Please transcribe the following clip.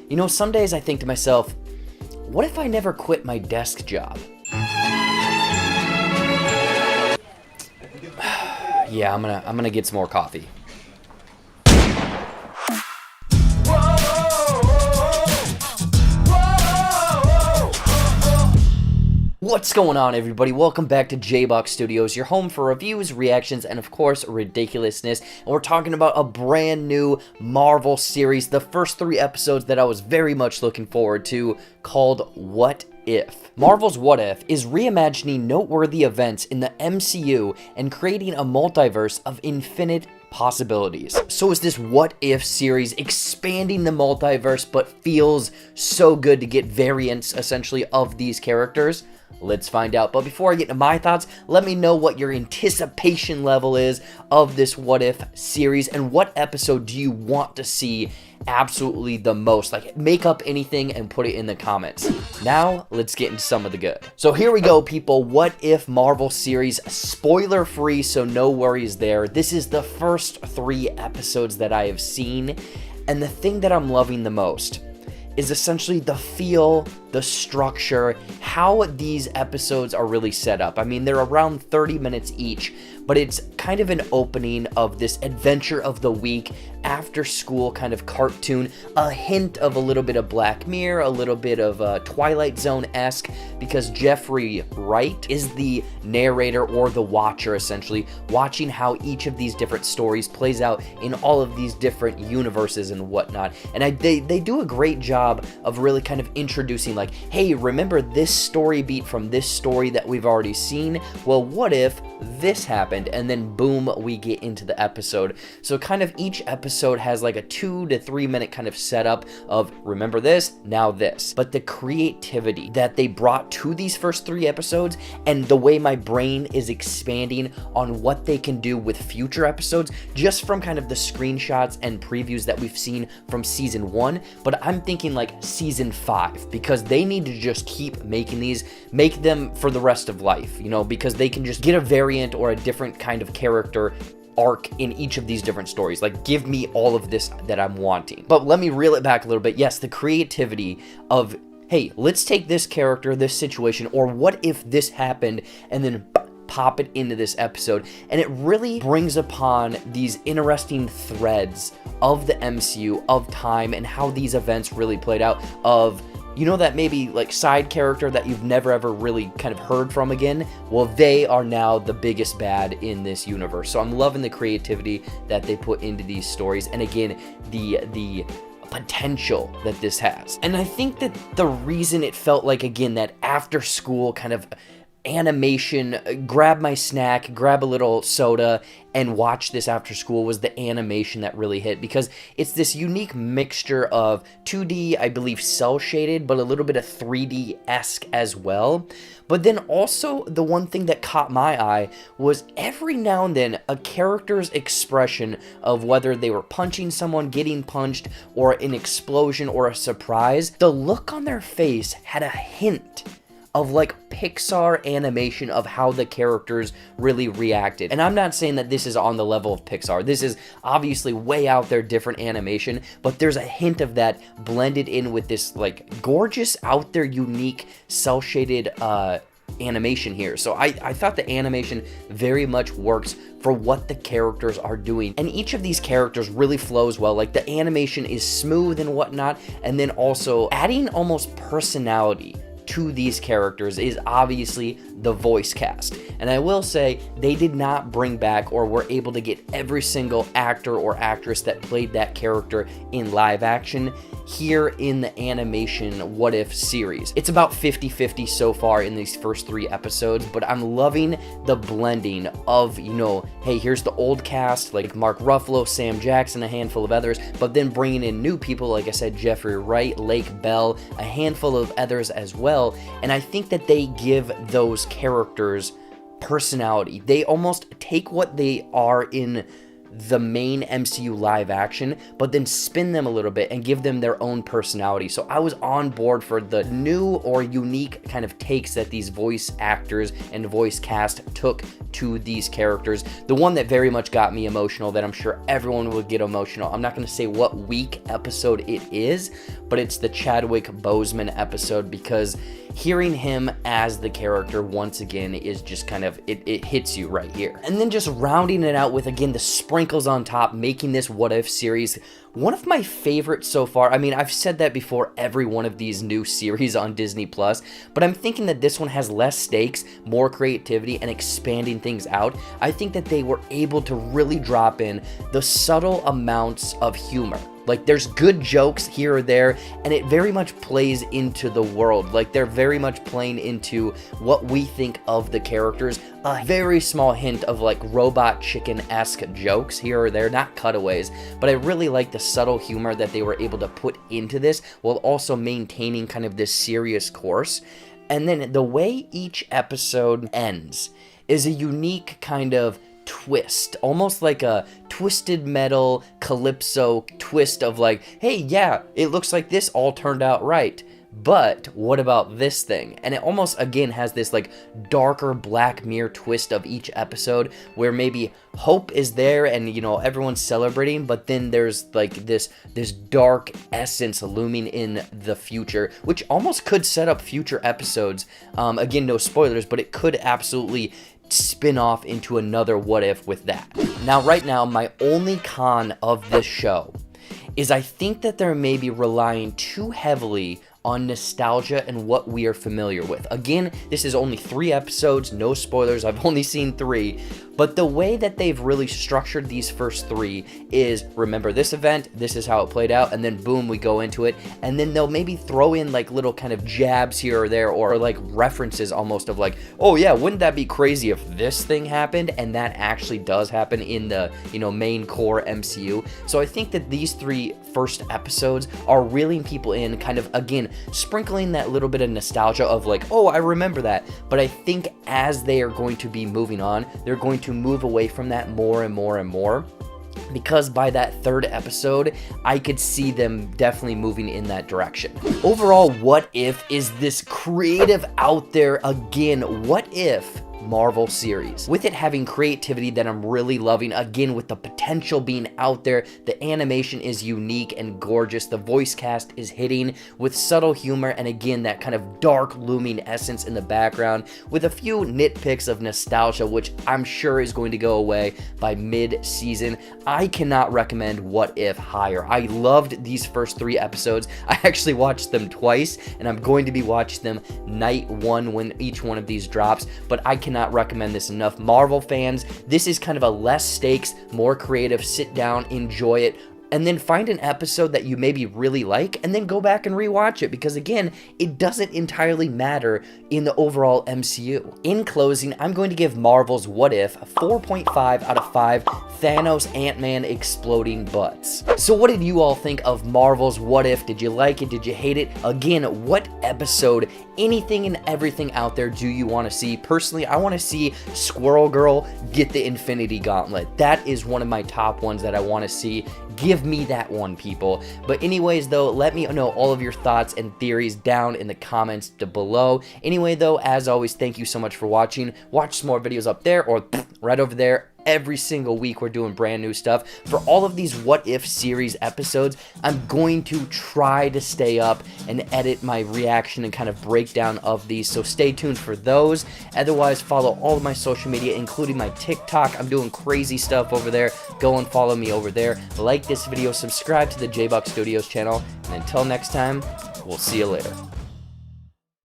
You know, some days I think to myself, what if I never quit my desk job? Yeah, I'm gonna get some more coffee. What's going on, everybody? Welcome back to JBuck Studios, your home for reviews, reactions, and of course, ridiculousness. And we're talking about a brand new Marvel series, the first 3 episodes that I was very much looking forward to, called What If. Marvel's What If is reimagining noteworthy events in the MCU and creating a multiverse of infinite possibilities. So is this What If series expanding the multiverse but feels so good to get variants essentially of these characters? Let's find out. But before I get into my thoughts, let me know what your anticipation level is of this What If series and what episode do you want to see absolutely the most. Like, make up anything and put it in the comments. Now, let's get into some of the good. So here we go, people. What If Marvel series, spoiler free, so no worries there. This is the first 3 episodes that I have seen, and the thing that I'm loving the most is essentially the feel, the structure, how these episodes are really set up. I mean, they're around 30 minutes each, but it's kind of an opening of this adventure of the week, after school kind of cartoon, a hint of a little bit of Black Mirror, a little bit of Twilight Zone-esque, because Jeffrey Wright is the narrator or the watcher, essentially, watching how each of these different stories plays out in all of these different universes and whatnot. And they do a great job of really kind of introducing, like, hey, remember this story beat from this story that we've already seen? Well, what if this happened? And then boom, we get into the episode. So kind of each episode has like a 2 to 3 minute kind of setup of remember this, now this. But the creativity that they brought to these first 3 episodes and the way my brain is expanding on what they can do with future episodes, just from kind of the screenshots and previews that we've seen from season 1, but I'm thinking like season 5, because they need to just keep making these, make them for the rest of life, you know, because they can just get a variant or a different kind of character arc in each of these different stories. Like, give me all of this that I'm wanting. But let me reel it back a little bit. Yes, the creativity of, hey, let's take this character, this situation, or what if this happened, and then pop it into this episode. And it really brings upon these interesting threads of the MCU, of time, and how these events really played out, of, you know, that maybe like side character that you've never ever really kind of heard from again? Well, they are now the biggest bad in this universe. So I'm loving the creativity that they put into these stories, and again, the potential that this has. And I think that the reason it felt like, again, that after school kind of animation, grab my snack, grab a little soda, and watch this after school, was the animation that really hit, because it's this unique mixture of 2D, I believe, cel shaded, but a little bit of 3D-esque as well. But then also, the one thing that caught my eye was every now and then a character's expression of whether they were punching someone, getting punched, or an explosion or a surprise. The look on their face had a hint of like Pixar animation of how the characters really reacted. And I'm not saying that this is on the level of Pixar. This is obviously way out there, different animation, but there's a hint of that blended in with this like gorgeous, out there, unique, cel-shaded animation here. So I thought the animation very much works for what the characters are doing, and each of these characters really flows well. Like, the animation is smooth and whatnot, and then also adding almost personality to these characters is obviously the voice cast. And I will say, they did not bring back or were able to get every single actor or actress that played that character in live action here in the animation What If series. It's about 50-50 so far in these first 3 episodes, but I'm loving the blending of, you know, hey, here's the old cast, like Mark Ruffalo, Sam Jackson, a handful of others, but then bringing in new people, like I said, Jeffrey Wright, Lake Bell, a handful of others as well. And I think that they give those characters personality. They almost take what they are in the main MCU live action, but then spin them a little bit and give them their own personality. So I was on board for the new or unique kind of takes that these voice actors and voice cast took to these characters. The one that very much got me emotional, that I'm sure everyone will get emotional, I'm not going to say what week episode it is, but it's the Chadwick Boseman episode, because hearing him as the character once again is just kind of, it hits you right here. And then just rounding it out with, again, the sprinkles on top, making this What If series one of my favorites so far. I mean, I've said that before every one of these new series on Disney Plus, but I'm thinking that this one has less stakes, more creativity, and expanding things out. I think that they were able to really drop in the subtle amounts of humor. Like, there's good jokes here or there, and it very much plays into the world. Like, they're very much playing into what we think of the characters. A very small hint of, like, Robot Chicken-esque jokes here or there, not cutaways, but I really like the subtle humor that they were able to put into this while also maintaining kind of this serious course. And then the way each episode ends is a unique kind of twist, almost like a Twisted Metal Calypso twist of like, hey, yeah, it looks like this all turned out right, but what about this thing? And it almost, again, has this like darker Black Mirror twist of each episode where maybe hope is there and, you know, everyone's celebrating, but then there's like this dark essence looming in the future, which almost could set up future episodes. Again, no spoilers, but it could absolutely spin off into another What If with that. Now, right now, my only con of this show is I think that they're maybe relying too heavily on nostalgia and what we are familiar with. Again, this is only 3 episodes, no spoilers, I've only seen 3, but the way that they've really structured these first 3 is, remember this event, this is how it played out, and then boom, we go into it, and then they'll maybe throw in like little kind of jabs here or there, or like references almost of like, oh yeah, wouldn't that be crazy if this thing happened? And that actually does happen in the, you know, main core MCU. So I think that these 3 first episodes are reeling people in, kind of, again, sprinkling that little bit of nostalgia of like, oh, I remember that. But I think as they are going to be moving on, they're going to move away from that more and more and more, because by that 3rd episode, I could see them definitely moving in that direction. Overall, What If is this creative, out there, again, what if Marvel series, with it having creativity that I'm really loving, again, with the potential being out there. The animation is unique and gorgeous, the voice cast is hitting with subtle humor, and again, that kind of dark looming essence in the background, with a few nitpicks of nostalgia, which I'm sure is going to go away by mid-season. I cannot recommend What If higher. I loved these first 3 episodes. I actually watched them twice, and I'm going to be watching them night 1 when each one of these drops, but I cannot recommend this enough. Marvel fans, this is kind of a less stakes, more creative, sit down, enjoy it, and then find an episode that you maybe really like, and then go back and rewatch it, because again, it doesn't entirely matter in the overall MCU. In closing, I'm going to give Marvel's What If a 4.5 out of 5 Thanos Ant-Man exploding butts. So what did you all think of Marvel's What If? Did you like it? Did you hate it? Again, what episode, anything and everything out there do you want to see? Personally, I want to see Squirrel Girl get the Infinity Gauntlet. That is one of my top ones that I want to see. Give me that one, people. But anyways, though, let me know all of your thoughts and theories down in the comments below. Anyway, though, as always, thank you so much for watching. Watch some more videos up there or right over there. Every single week we're doing brand new stuff. For all of these What If series episodes, I'm going to try to stay up and edit my reaction and kind of breakdown of these, so stay tuned for those. Otherwise, follow all of my social media, including my TikTok. I'm doing crazy stuff over there. Go and follow me over there. Like this video, subscribe to the JBuck Studios channel, and until next time, we'll see you later.